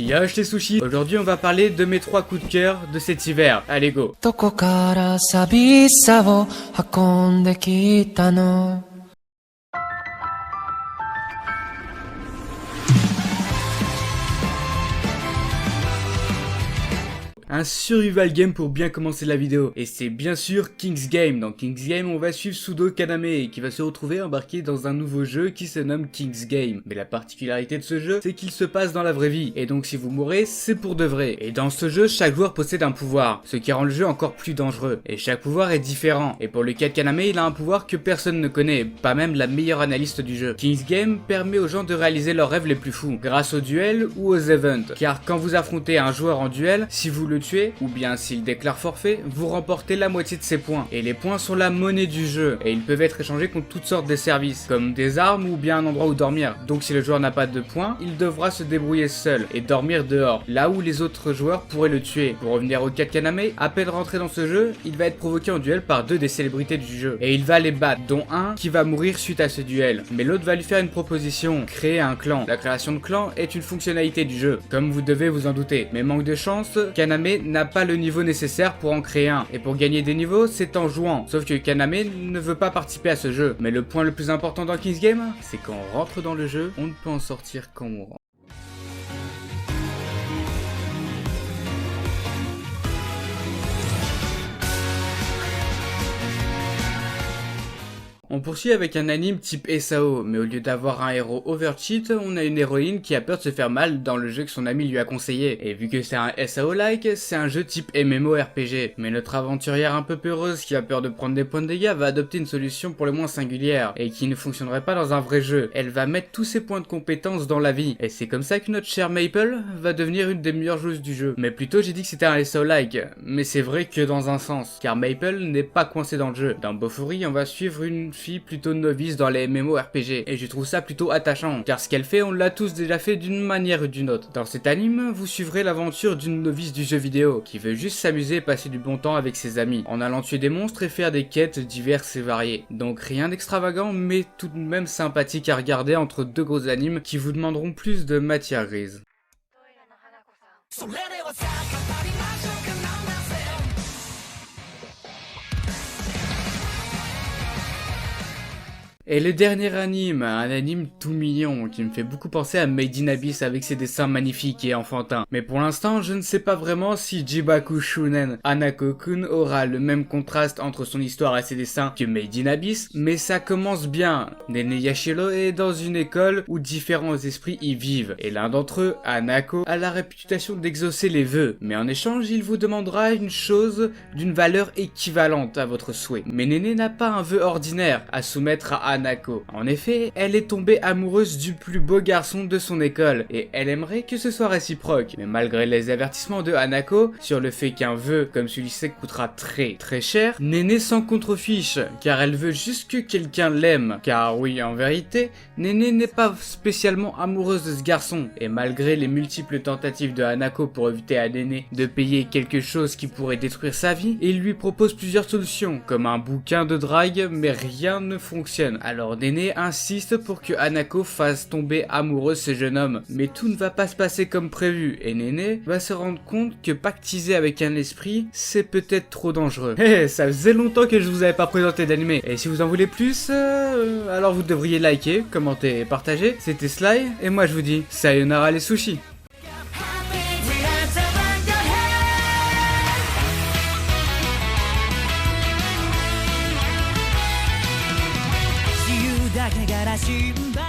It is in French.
Yo, je Sushi. Aujourd'hui, on va parler de mes 3 coups de cœur de cet hiver. Allez, go. どこから寂しさを運んできたの Un survival game pour bien commencer la vidéo. Et c'est bien sûr King's Game. Dans King's Game, on va suivre Sudo Kaname qui va se retrouver embarqué dans un nouveau jeu qui se nomme King's Game. Mais la particularité de ce jeu, c'est qu'il se passe dans la vraie vie. Et donc si vous mourrez, c'est pour de vrai. Et dans ce jeu, chaque joueur possède un pouvoir, ce qui rend le jeu encore plus dangereux. Et chaque pouvoir est différent. Et pour le cas de Kaname, il a un pouvoir que personne ne connaît, pas même la meilleure analyste du jeu. King's Game permet aux gens de réaliser leurs rêves les plus fous, grâce aux duels ou aux events. Car quand vous affrontez un joueur en duel, si vous le tuer, ou bien s'il déclare forfait, vous remportez la moitié de ses points. Et les points sont la monnaie du jeu, et ils peuvent être échangés contre toutes sortes de services, comme des armes ou bien un endroit où dormir. Donc si le joueur n'a pas de points, il devra se débrouiller seul, et dormir dehors, là où les autres joueurs pourraient le tuer. Pour revenir au cas de Kaname, à peine rentré dans ce jeu, il va être provoqué en duel par 2 des célébrités du jeu, et il va les battre, dont un qui va mourir suite à ce duel. Mais l'autre va lui faire une proposition, créer un clan. La création de clan est une fonctionnalité du jeu, comme vous devez vous en douter. Mais manque de chance, Kaname n'a pas le niveau nécessaire pour en créer un. Et pour gagner des niveaux, c'est en jouant. Sauf que Kaname ne veut pas participer à ce jeu. Mais le point le plus important dans King's Game, c'est quand on rentre dans le jeu, on ne peut en sortir qu'en mourant. On poursuit avec un anime type SAO, mais au lieu d'avoir un héros overcheat, on a une héroïne qui a peur de se faire mal dans le jeu que son ami lui a conseillé. Et vu que c'est un SAO-like, c'est un jeu type MMORPG. Mais notre aventurière un peu peureuse qui a peur de prendre des points de dégâts va adopter une solution pour le moins singulière, et qui ne fonctionnerait pas dans un vrai jeu. Elle va mettre tous ses points de compétence dans la vie. Et c'est comme ça que notre chère Maple va devenir une des meilleures joueuses du jeu. Mais plutôt j'ai dit que c'était un SAO-like, mais c'est vrai que dans un sens, car Maple n'est pas coincée dans le jeu. Dans Bofuri, on va suivre une fille plutôt novice dans les MMORPG, et je trouve ça plutôt attachant, car ce qu'elle fait, on l'a tous déjà fait d'une manière ou d'une autre. Dans cet anime, vous suivrez l'aventure d'une novice du jeu vidéo, qui veut juste s'amuser et passer du bon temps avec ses amis, en allant tuer des monstres et faire des quêtes diverses et variées. Donc rien d'extravagant, mais tout de même sympathique à regarder entre 2 gros animes qui vous demanderont plus de matière grise. Et le dernier anime, un anime tout mignon qui me fait beaucoup penser à Made in Abyss avec ses dessins magnifiques et enfantins. Mais pour l'instant, je ne sais pas vraiment si Jibaku Shunen Hanako-kun aura le même contraste entre son histoire et ses dessins que Made in Abyss, mais ça commence bien. Nene Yashiro est dans une école où différents esprits y vivent, et l'un d'entre eux, Hanako, a la réputation d'exaucer les vœux. Mais en échange, il vous demandera une chose d'une valeur équivalente à votre souhait. Mais Nene n'a pas un vœu ordinaire à soumettre à Hanako. En effet, elle est tombée amoureuse du plus beau garçon de son école, et elle aimerait que ce soit réciproque. Mais malgré les avertissements de Hanako sur le fait qu'un vœu comme celui-ci coûtera très cher, Nene s'en contrefiche, car elle veut juste que quelqu'un l'aime. Car oui, en vérité, Nene n'est pas spécialement amoureuse de ce garçon, et malgré les multiples tentatives de Hanako pour éviter à Nene de payer quelque chose qui pourrait détruire sa vie, il lui propose plusieurs solutions, comme un bouquin de drague, mais rien ne fonctionne. Alors Nene insiste pour que Hanako fasse tomber amoureuse ce jeune homme, mais tout ne va pas se passer comme prévu, et Nene va se rendre compte que pactiser avec un esprit, c'est peut-être trop dangereux. Ça faisait longtemps que je vous avais pas présenté d'anime, et si vous en voulez plus, alors vous devriez liker, commenter et partager. C'était Sly, et moi je vous dis sayonara les sushis.「だけがらしんば